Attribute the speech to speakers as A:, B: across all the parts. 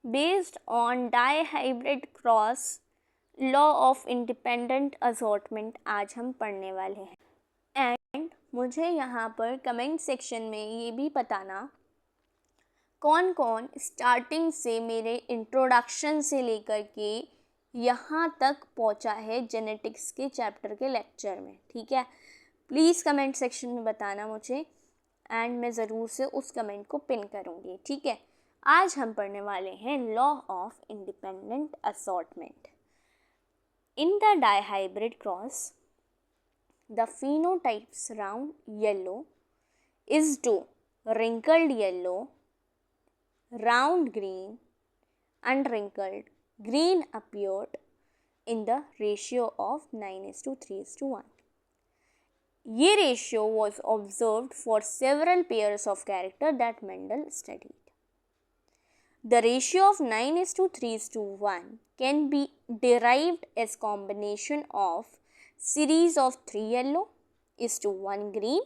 A: Based on dihybrid cross law of independent assortment आज हम पढ़ने वाले हैं। एंड मुझे यहाँ पर कमेंट सेक्शन में ये भी बताना कौन कौन स्टार्टिंग से मेरे इंट्रोडक्शन से लेकर के यहाँ तक पहुँचा है जेनेटिक्स के चैप्टर के लेक्चर में। ठीक है, प्लीज़ कमेंट सेक्शन में बताना मुझे एंड मैं ज़रूर से उस कमेंट को पिन करूँगी। ठीक है, आज हम पढ़ने वाले हैं law of independent assortment. In the dihybrid cross the phenotypes round yellow is to wrinkled yellow, round green, unwrinkled green appeared in the ratio of 9:3:1. ये ratio was observed for several pairs of character that Mendel studied. The ratio of 9:3:1 can be derived as combination of series of 3 yellow is to 1 green,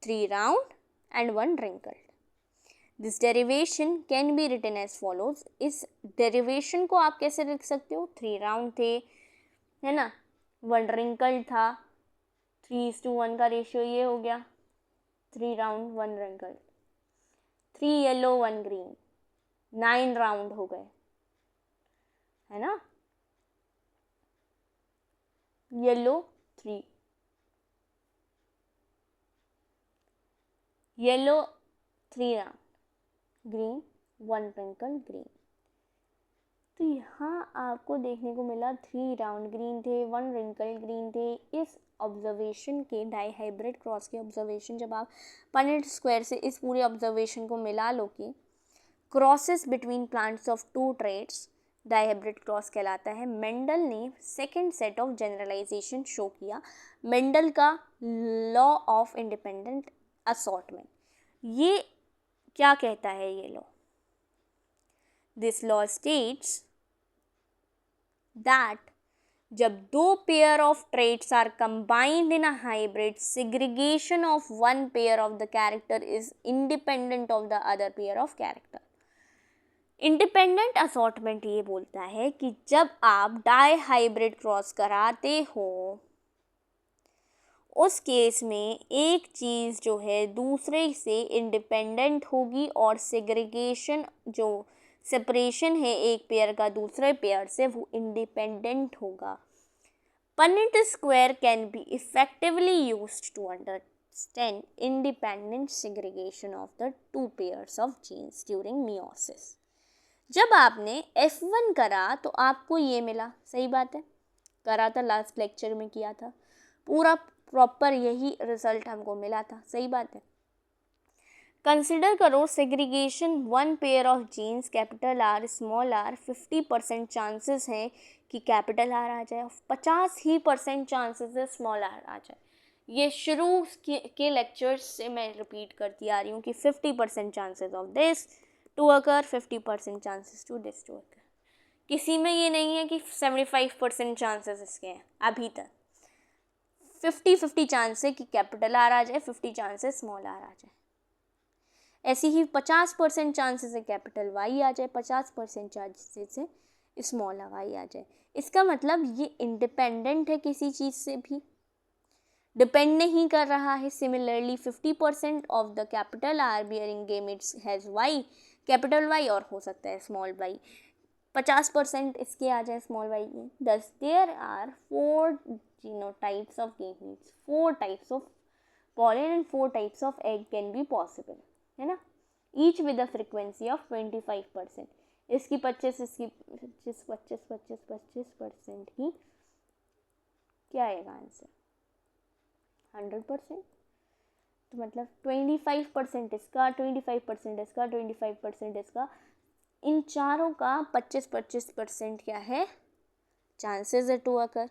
A: 3 round and 1 wrinkled. This derivation can be written as follows. इस derivation को आप कैसे लिख सकते हो? 3 round थे, है ना, 1 wrinkled था, 3:1 का रेशियो ये हो गया, 3 round 1 wrinkled, 3 yellow 1 green, 9 round हो गए, है ना, yellow 3, yellow 3 round, green 1 wrinkled green. तो यहाँ आपको देखने को मिला 3 राउंड ग्रीन थे, 1 wrinkled ग्रीन थे। इस ऑब्जर्वेशन के डाइहाइब्रिड क्रॉस के ऑब्जर्वेशन जब आप पनेट स्क्वायर से इस पूरे ऑब्जर्वेशन को मिला लो कि crosses between plants of 2 traits dihybrid cross कहलाता है। मेंडल ने second set of generalization show किया, मेंडल का लॉ ऑफ इंडिपेंडेंट असॉर्टमेंट। ये क्या कहता है ये लॉ? दिस लॉ स्टेट्स दैट जब 2 pair of traits are combined in a hybrid, segregation of one pair of the character is independent of the other pair of character. Independent assortment ये बोलता है कि जब आप डाई हाइब्रिड क्रॉस कराते हो उस केस में एक चीज़ जो है दूसरे से इंडिपेंडेंट होगी और सेग्रीगेशन जो सेपरेशन है एक पेयर का दूसरे पेयर से वो इंडिपेंडेंट होगा। Punnett square can be effectively used to understand independent segregation of the 2 pairs of genes during meiosis. जब आपने F1 करा तो आपको ये मिला, सही बात है, करा था, लास्ट लेक्चर में किया था, पूरा प्रॉपर यही रिजल्ट हमको मिला था, सही बात है। कंसिडर करो segregation 1 pair of genes capital R small R, 50% chances हैं कि कैपिटल आर आ जाए, 50% चांसेस है स्मॉल आर आ जाए। ये शुरू के लेक्चर्स से मैं रिपीट करती आ रही हूँ कि 50% chances of this to occur, 50% chances to this to occur. किसी में ये नहीं है कि 75% चांसेस इसके हैं। अभी तक 50-50 चांस है कि कैपिटल आर आ जाए, 50 चांसेस स्मॉल आर आ जाए। ऐसे ही 50% चांसेस है कैपिटल वाई आ जाए, 50% चांसेस है स्मॉल वाई आ जाए। इसका मतलब ये इंडिपेंडेंट है, किसी चीज़ से भी डिपेंड नहीं कर रहा है। Similarly 50% of the capital R bearing gametes has Y, capital Y और हो सकता है स्मॉल वाई, 50% इसके आ जाए स्मॉल वाई के। Thus there are 4 genotypes of gametes, 4 types of pollen and 4 types of egg can be possible, है ना, each with a frequency of 25%। इसकी 25% ही क्या आएगा आंसर? 100%। तो मतलब 25% इसका, 25% इसका, 25% इसका, इन चारों का 25% क्या है? चांसेस है to occur.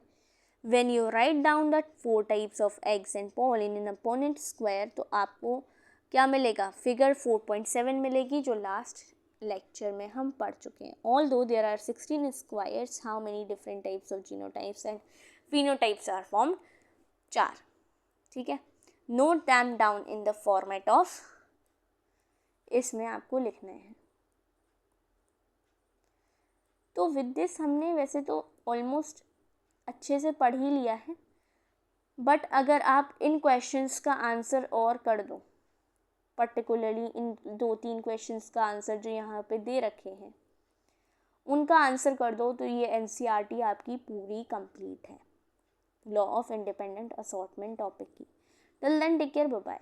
A: When you write down the 4 types of eggs and pollen in a Punnett square तो आपको क्या मिलेगा? फिगर 4.7 मिलेगी जो लास्ट लेक्चर में हम पढ़ चुके हैं। Although there are 16 squares, how many different types of genotypes and phenotypes are formed? 4, ठीक है। Note them down in the format of, इसमें आपको लिखना है तो विद दिस हमने वैसे तो ऑलमोस्ट अच्छे से पढ़ ही लिया है, बट अगर आप इन क्वेश्चंस का आंसर और कर दो, पर्टिकुलरली इन 2-3 क्वेश्चंस का आंसर जो यहाँ पे दे रखे हैं उनका आंसर कर दो, तो ये एनसीईआरटी आपकी पूरी कंप्लीट है law of independent assortment topic की। Till then take care, bye bye.